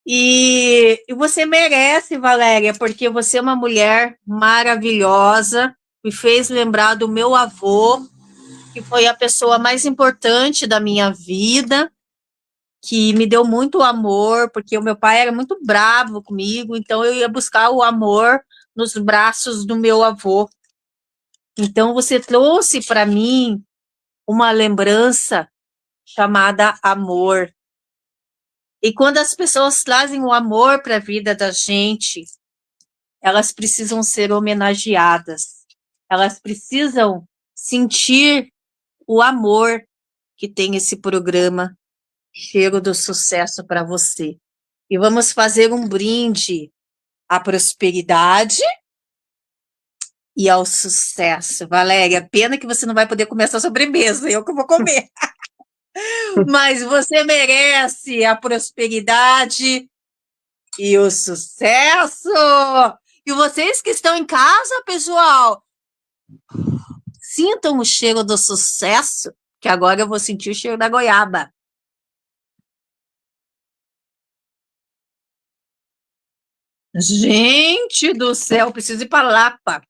e você merece, Valéria, porque você é uma mulher maravilhosa, me fez lembrar do meu avô, que foi a pessoa mais importante da minha vida, que me deu muito amor, porque o meu pai era muito bravo comigo, então eu ia buscar o amor nos braços do meu avô. Então você trouxe para mim uma lembrança chamada amor. E quando as pessoas trazem o amor para a vida da gente, elas precisam ser homenageadas. Elas precisam sentir o amor que tem esse programa Cheiro do Sucesso para você. E vamos fazer um brinde à prosperidade e ao sucesso. Valéria, pena que você não vai poder comer essa sobremesa, eu que vou comer. Mas você merece a prosperidade e o sucesso. E vocês que estão em casa, pessoal, sintam o cheiro do sucesso, que agora eu vou sentir o cheiro da goiaba. Gente do céu, preciso ir para Lapa.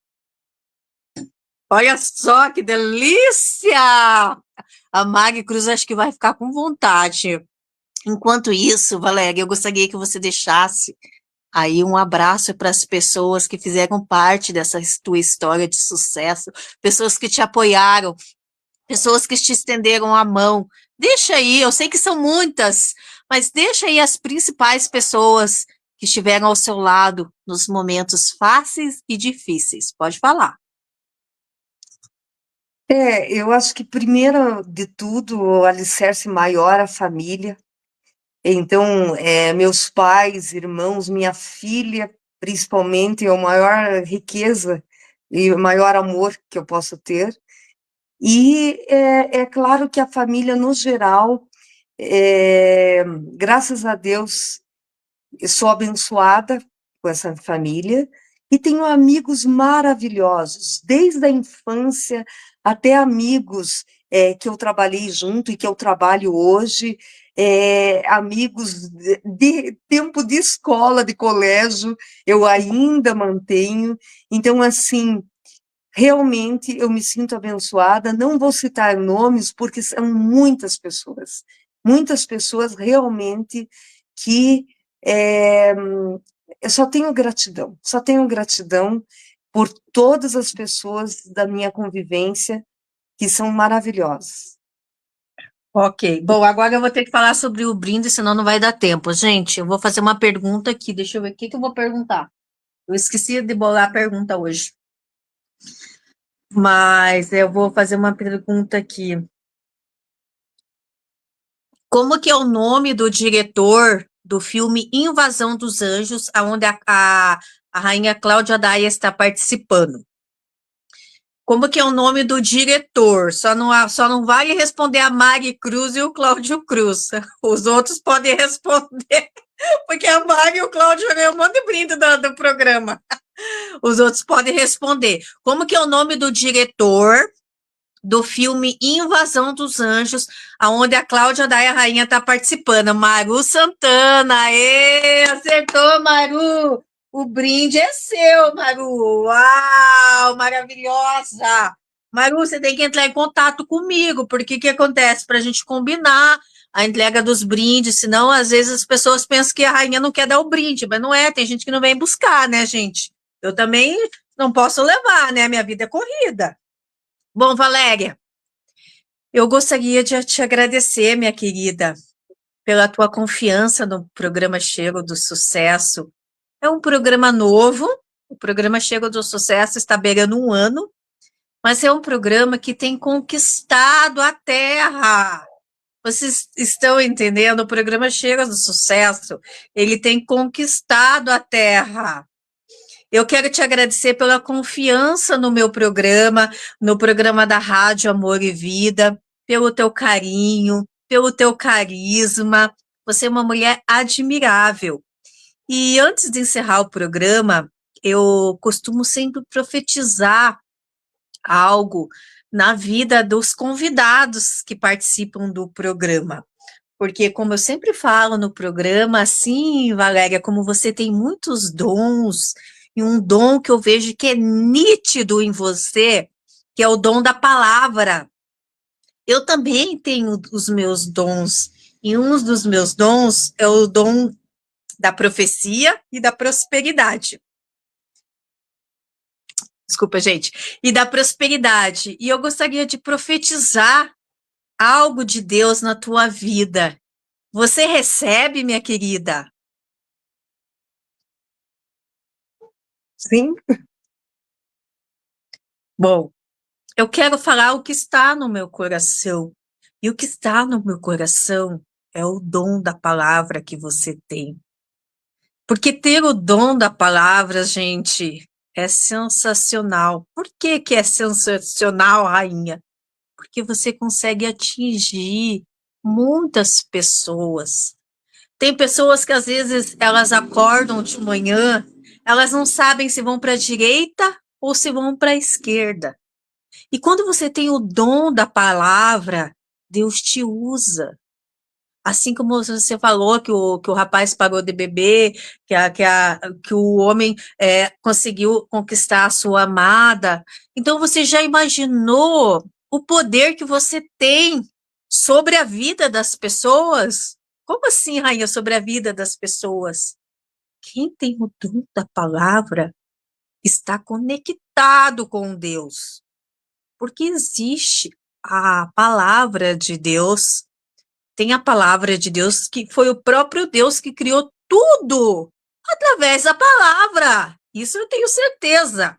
Olha só que delícia! A Mari Cruz acho que vai ficar com vontade. Enquanto isso, Valéria, eu gostaria que você deixasse aí um abraço para as pessoas que fizeram parte dessa tua história de sucesso, pessoas que te apoiaram, pessoas que te estenderam a mão. Deixa aí, eu sei que são muitas, mas deixa aí as principais pessoas que estiveram ao seu lado nos momentos fáceis e difíceis. Pode falar. Eu acho que, primeiro de tudo, o alicerce maior, a família. Então, meus pais, irmãos, minha filha, principalmente, é a maior riqueza e o maior amor que eu posso ter. E é claro que a família, no geral, é, graças a Deus, eu sou abençoada com essa família e tenho amigos maravilhosos, desde a infância até amigos que eu trabalhei junto e que eu trabalho hoje, amigos de tempo de escola, de colégio, eu ainda mantenho. Então, assim, realmente eu me sinto abençoada. Não vou citar nomes, porque são muitas pessoas realmente que eu só tenho gratidão por todas as pessoas da minha convivência que são maravilhosas. Ok, bom, agora eu vou ter que falar sobre o brinde, senão não vai dar tempo. Gente, eu vou fazer uma pergunta aqui, deixa eu ver o que eu vou perguntar. Eu esqueci de bolar a pergunta hoje, mas eu vou fazer uma pergunta aqui. Como que é o nome do diretor do filme Invasão dos Anjos, onde a rainha Cláudia Daia está participando? Como que é o nome do diretor? Só não vale responder a Mari Cruz e o Cláudio Cruz. Os outros podem responder, porque a Mari e o Cláudio ganham um monte de brinde do programa. Os outros podem responder. Como que é o nome do diretor do filme Invasão dos Anjos, aonde a Cláudia Daia Rainha está participando. Maru Santana, aê, acertou, Maru! O brinde é seu, Maru! Uau, maravilhosa! Maru, você tem que entrar em contato comigo, porque o que acontece? Para a gente combinar a entrega dos brindes, senão às vezes as pessoas pensam que a rainha não quer dar o brinde, mas não é, tem gente que não vem buscar, né, gente? Eu também não posso levar, né? Minha vida é corrida. Bom, Valéria, eu gostaria de te agradecer, minha querida, pela tua confiança no programa Chego do Sucesso. É um programa novo, o programa Chego do Sucesso está beirando 1 ano, mas é um programa que tem conquistado a Terra. Vocês estão entendendo? O programa Chego do Sucesso, ele tem conquistado a Terra. Eu quero te agradecer pela confiança no meu programa, no programa da Rádio Amor e Vida, pelo teu carinho, pelo teu carisma. Você é uma mulher admirável. E antes de encerrar o programa, eu costumo sempre profetizar algo na vida dos convidados que participam do programa. Porque, como eu sempre falo no programa, assim, Valéria, como você tem muitos dons, e um dom que eu vejo que é nítido em você, que é o dom da palavra. Eu também tenho os meus dons, e um dos meus dons é o dom da profecia e da prosperidade. Desculpa, gente. E da prosperidade. E eu gostaria de profetizar algo de Deus na tua vida. Você recebe, minha querida? Sim, Bom, eu quero falar o que está no meu coração. E o que está no meu coração é o dom da palavra que você tem. Porque ter o dom da palavra, gente, é sensacional. Por que que é sensacional, rainha? Porque você consegue atingir muitas pessoas. Tem pessoas que às vezes elas acordam de manhã, elas não sabem se vão para a direita ou se vão para a esquerda. E quando você tem o dom da palavra, Deus te usa. Assim como você falou que o rapaz parou de beber, que o homem conseguiu conquistar a sua amada. Então, você já imaginou o poder que você tem sobre a vida das pessoas? Como assim, rainha, sobre a vida das pessoas? Quem tem o dom da palavra está conectado com Deus, porque existe a palavra de Deus. Tem a palavra de Deus, que foi o próprio Deus que criou tudo através da palavra. Isso eu tenho certeza.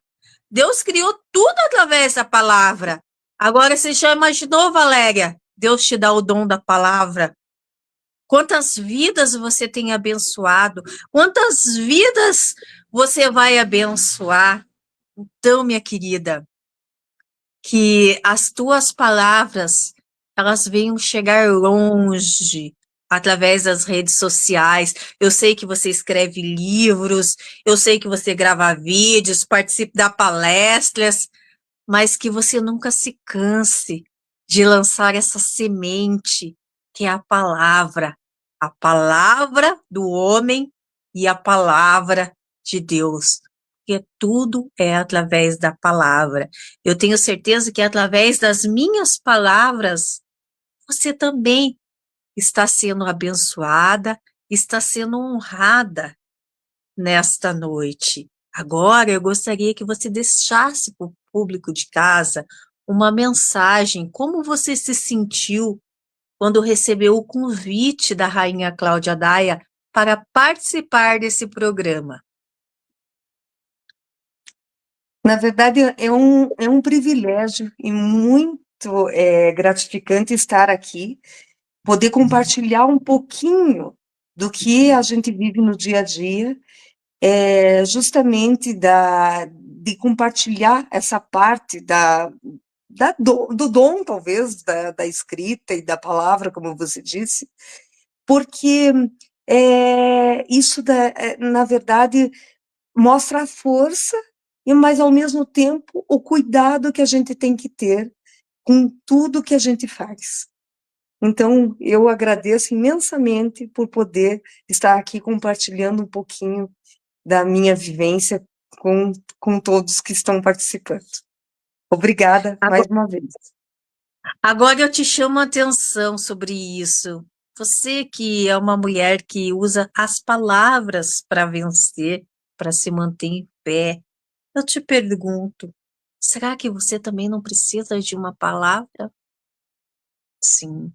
Deus criou tudo através da palavra. Agora, você já imaginou, Valéria? Deus te dá o dom da palavra. Quantas vidas você tem abençoado? Quantas vidas você vai abençoar? Então, minha querida, que as tuas palavras elas venham chegar longe através das redes sociais. Eu sei que você escreve livros, eu sei que você grava vídeos, participa de palestras, mas que você nunca se canse de lançar essa semente que é a palavra do homem e a palavra de Deus. Porque tudo é através da palavra. Eu tenho certeza que através das minhas palavras, você também está sendo abençoada, está sendo honrada nesta noite. Agora, eu gostaria que você deixasse para o público de casa uma mensagem, como você se sentiu quando recebeu o convite da Rainha Cláudia Daia para participar desse programa. na verdade é um privilégio e muito gratificante estar aqui, poder compartilhar um pouquinho do que a gente vive no dia a dia, justamente de compartilhar essa parte do dom, talvez, da escrita e da palavra, como você disse, porque isso, na verdade, mostra a força, mas, ao mesmo tempo, o cuidado que a gente tem que ter com tudo que a gente faz. Então, eu agradeço imensamente por poder estar aqui compartilhando um pouquinho da minha vivência com todos que estão participando. Obrigada mais uma vez. Agora eu te chamo a atenção sobre isso. Você que é uma mulher que usa as palavras para vencer, para se manter em pé, eu te pergunto, será que você também não precisa de uma palavra? Sim.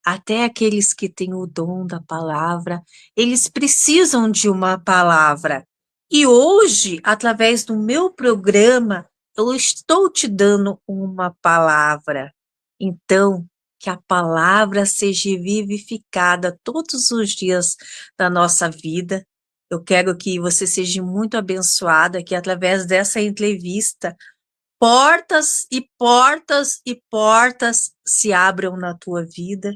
Até aqueles que têm o dom da palavra, eles precisam de uma palavra. E hoje, através do meu programa, eu estou te dando uma palavra. Então, que a palavra seja vivificada todos os dias da nossa vida. Eu quero que você seja muito abençoada, que através dessa entrevista, portas e portas e portas se abram na tua vida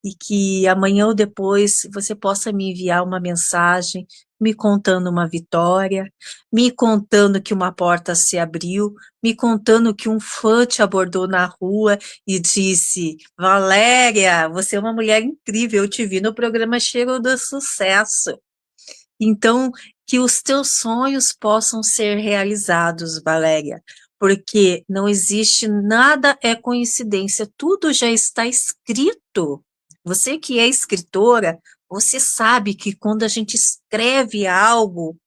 e que amanhã ou depois você possa me enviar uma mensagem me contando uma vitória, me contando que uma porta se abriu, me contando que um fã te abordou na rua e disse: Valéria, você é uma mulher incrível, eu te vi no programa Cheiro do Sucesso. Então, que os teus sonhos possam ser realizados, Valéria, porque não existe nada é coincidência, tudo já está escrito. Você que é escritora, você sabe que quando a gente escreve algo,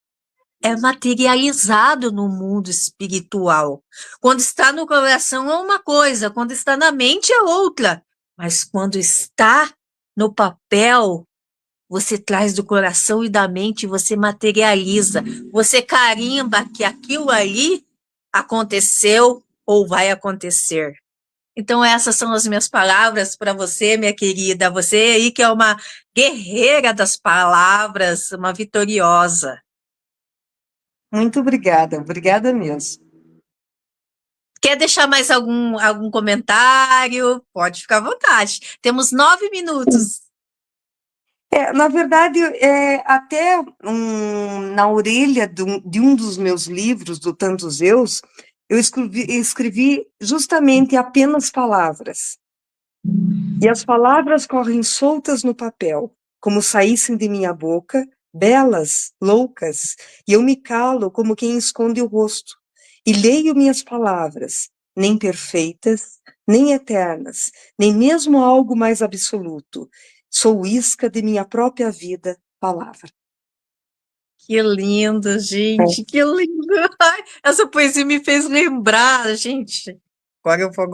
é materializado no mundo espiritual. Quando está no coração é uma coisa, quando está na mente é outra. Mas quando está no papel, você traz do coração e da mente, você materializa, você carimba que aquilo ali aconteceu ou vai acontecer. Então, essas são as minhas palavras para você, minha querida. Você aí que é uma guerreira das palavras, uma vitoriosa. Muito obrigada, obrigada mesmo. Quer deixar mais algum comentário? Pode ficar à vontade. Temos 9 minutos. Na verdade, até na orelha de um dos meus livros, do Tantos Eus, eu escrevi justamente apenas palavras. E as palavras correm soltas no papel, como saíssem de minha boca, belas, loucas, e eu me calo como quem esconde o rosto. E leio minhas palavras, nem perfeitas, nem eternas, nem mesmo algo mais absoluto. Sou isca de minha própria vida, palavra. Que lindo, gente, que lindo. Ai, essa poesia me fez lembrar, gente. Agora eu vou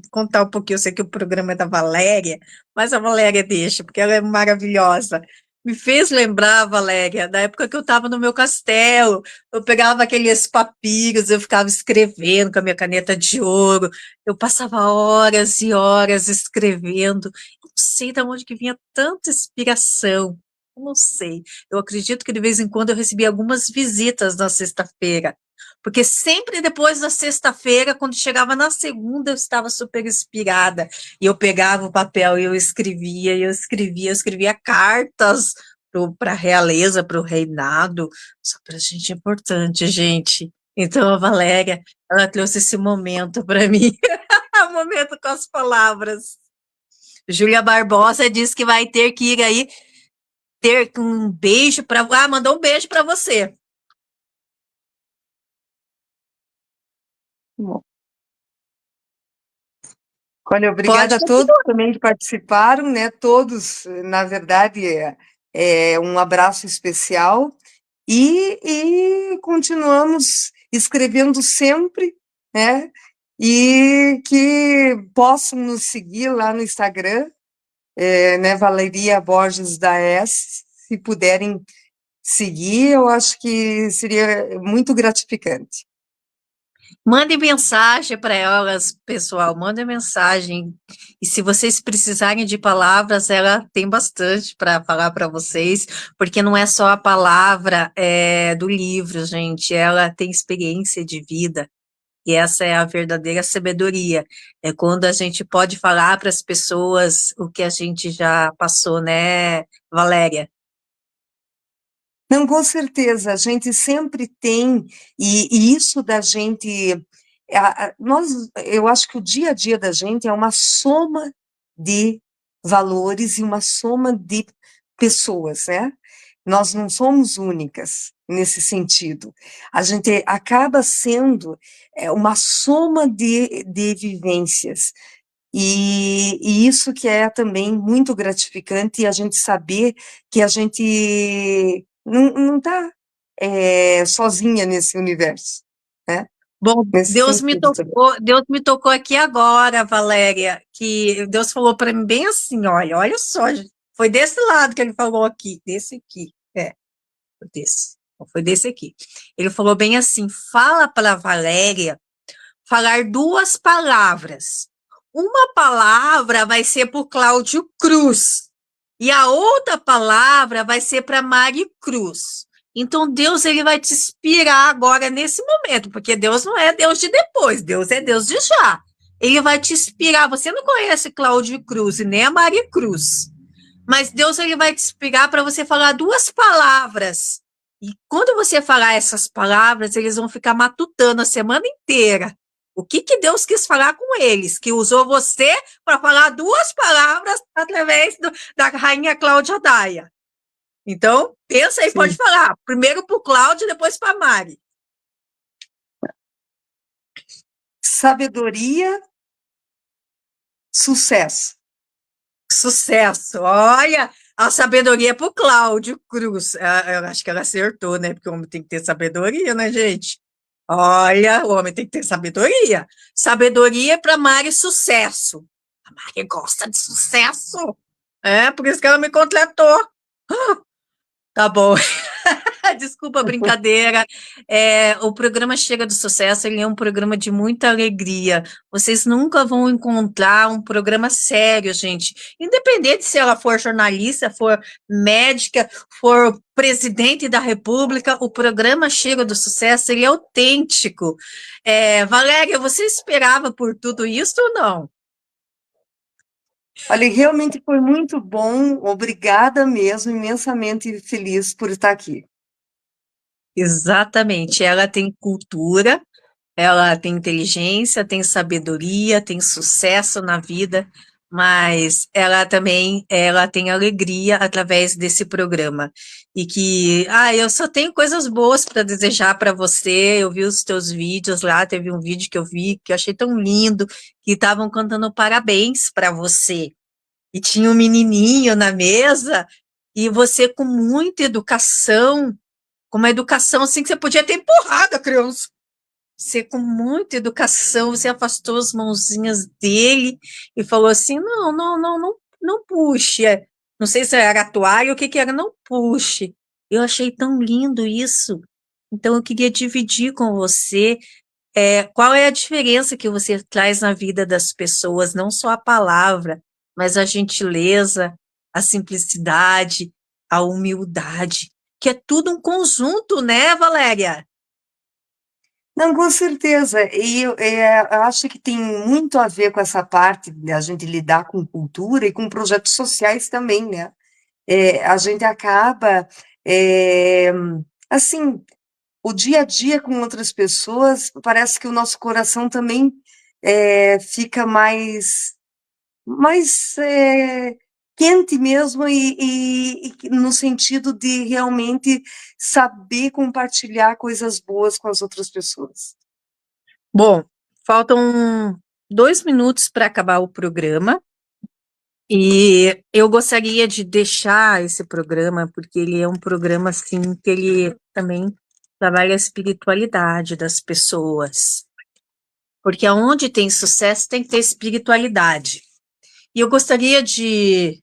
contar um pouquinho. Eu sei que o programa é da Valéria, mas a Valéria deixa, porque ela é maravilhosa. Me fez lembrar, Valéria, da época que eu estava no meu castelo. Eu pegava aqueles papiros, eu ficava escrevendo com a minha caneta de ouro. Eu passava horas e horas escrevendo. Eu não sei de onde que vinha tanta inspiração. Eu não sei. Eu acredito que de vez em quando eu recebi algumas visitas na sexta-feira, porque sempre depois da sexta-feira, quando chegava na segunda, eu estava super inspirada, e eu pegava o papel e eu escrevia cartas para a realeza, para o reinado, só para a gente é importante, gente. Então a Valéria, ela trouxe esse momento para mim, um momento com as palavras. Júlia Barbosa disse que vai ter que ir aí ter um beijo para. Ah, mandou um beijo para você. Bom. Olha, Pode obrigada a todos continuar. também que participaram, né? Todos, na verdade, um abraço especial e continuamos escrevendo sempre, né? E que possam nos seguir lá no Instagram, né? Valeria Borges da S, se puderem seguir, eu acho que seria muito gratificante. Mande mensagem para elas, pessoal. Mande mensagem. E se vocês precisarem de palavras, ela tem bastante para falar para vocês, porque não é só a palavra do livro, gente. Ela tem experiência de vida. E essa é a verdadeira sabedoria. É quando a gente pode falar para as pessoas o que a gente já passou, né, Valéria? Não, com certeza, a gente sempre tem, e isso da gente Eu acho que o dia a dia da gente é uma soma de valores e uma soma de pessoas, né? Nós não somos únicas nesse sentido. A gente acaba sendo uma soma de vivências. E isso que é também muito gratificante, a gente saber que a gente não está sozinha nesse universo, né? Bom, Nesse sentido também. Deus me tocou aqui agora, Valéria, que Deus falou para mim bem assim, olha só, gente, foi desse lado que ele falou aqui, desse aqui, foi desse, foi desse aqui. Ele falou bem assim, fala para Valéria falar duas palavras. Uma palavra vai ser para o Cláudio Cruz e a outra palavra vai ser para Mari Cruz. Então, Deus ele vai te inspirar agora nesse momento, porque Deus não é Deus de depois, Deus é Deus de já. Ele vai te inspirar. Você não conhece Cláudio Cruz e nem a Mari Cruz, mas Deus ele vai te inspirar para você falar duas palavras. E quando você falar essas palavras, eles vão ficar matutando a semana inteira. O que Deus quis falar com eles? Que usou você para falar duas palavras através da rainha Cláudia Daia. Então, pensa aí, pode Sim. falar. Primeiro para o Cláudio, depois para a Mari. Sabedoria, sucesso. Sucesso. Olha, a sabedoria para o Cláudio Cruz. Eu acho que ela acertou, né? Porque o homem tem que ter sabedoria, né, gente? Olha, o homem tem que ter sabedoria. Sabedoria para Mari, sucesso. A Mari gosta de sucesso. Por isso que ela me contratou. Tá bom. Desculpa a brincadeira. O programa Chega do Sucesso, ele é um programa de muita alegria. Vocês nunca vão encontrar um programa sério, gente. Independente se ela for jornalista, for médica, for presidente da República, o programa Chega do Sucesso, ele é autêntico. Valéria, você esperava por tudo isso ou não? Olha, realmente foi muito bom, obrigada mesmo, imensamente feliz por estar aqui. Exatamente. Ela tem cultura, ela tem inteligência, tem sabedoria, tem sucesso na vida, mas ela também ela tem alegria através desse programa. E que, eu só tenho coisas boas para desejar para você. Eu vi os teus vídeos lá, teve um vídeo que eu vi que eu achei tão lindo, que estavam cantando parabéns para você. E tinha um menininho na mesa, e você com muita educação, com uma educação assim que você podia ter empurrado a criança. Você, com muita educação, você afastou as mãozinhas dele e falou assim: não, não, não, não, não puxe. Não sei se era a toalha ou o que que era, não puxe. Eu achei tão lindo isso. Então, eu queria dividir com você qual é a diferença que você traz na vida das pessoas, não só a palavra, mas a gentileza, a simplicidade, a humildade, que é tudo um conjunto, né, Valéria? Não, com certeza. E eu acho que tem muito a ver com essa parte de a gente lidar com cultura e com projetos sociais também, né? A gente acaba, é, assim, o dia a dia com outras pessoas, parece que o nosso coração também fica mais quente mesmo e no sentido de realmente saber compartilhar coisas boas com as outras pessoas. Bom, faltam 2 minutos para acabar o programa e eu gostaria de deixar esse programa, porque ele é um programa, assim, que ele também trabalha a espiritualidade das pessoas, porque aonde tem sucesso tem que ter espiritualidade. E eu gostaria de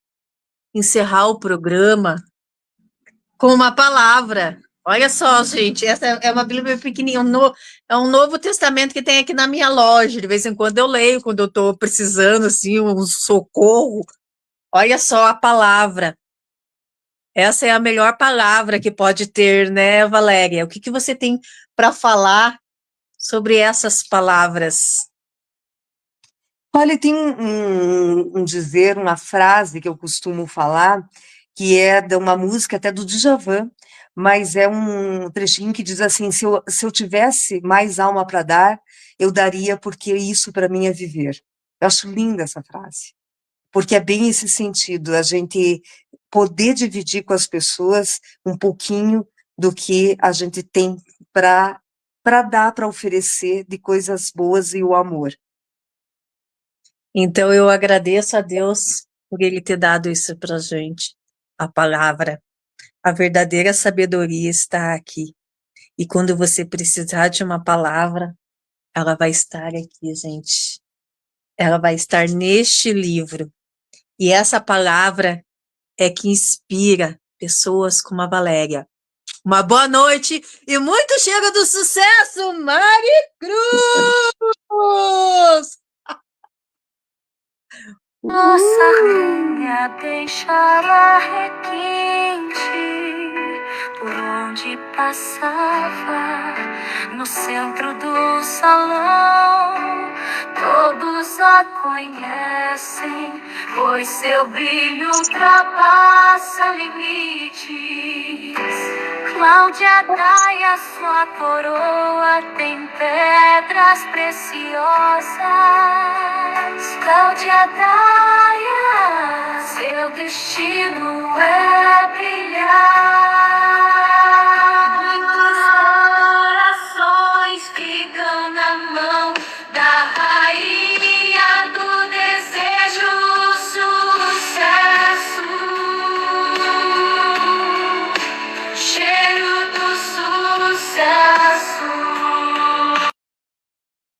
encerrar o programa com uma palavra. Olha só, gente, essa é uma Bíblia pequenininha, é um Novo Testamento que tem aqui na minha loja. De vez em quando eu leio, quando eu estou precisando, assim, um socorro. Olha só a palavra. Essa é a melhor palavra que pode ter, né, Valéria? O que você tem para falar sobre essas palavras? Olha, tem um dizer, uma frase que eu costumo falar, que é de uma música até do Djavan, mas é um trechinho que diz assim: se eu tivesse mais alma para dar, eu daria porque isso para mim é viver. Eu acho linda essa frase, porque é bem esse sentido, a gente poder dividir com as pessoas um pouquinho do que a gente tem para dar, para oferecer de coisas boas e o amor. Então eu agradeço a Deus por Ele ter dado isso para gente, a palavra. A verdadeira sabedoria está aqui. E quando você precisar de uma palavra, ela vai estar aqui, gente. Ela vai estar neste livro. E essa palavra é que inspira pessoas como a Valéria. Uma boa noite e muito cheiro do sucesso, Mari Cruz! Nossa rainha deixava requinte por onde passava, no centro do salão. Todos a conhecem, pois seu brilho ultrapassa limites. Cláudia Daia, sua coroa tem pedras preciosas. Cláudia Daia, seu destino é brilhar. Muitos corações ficam na mão da rainha do desejo, sucesso. Cheiro do sucesso.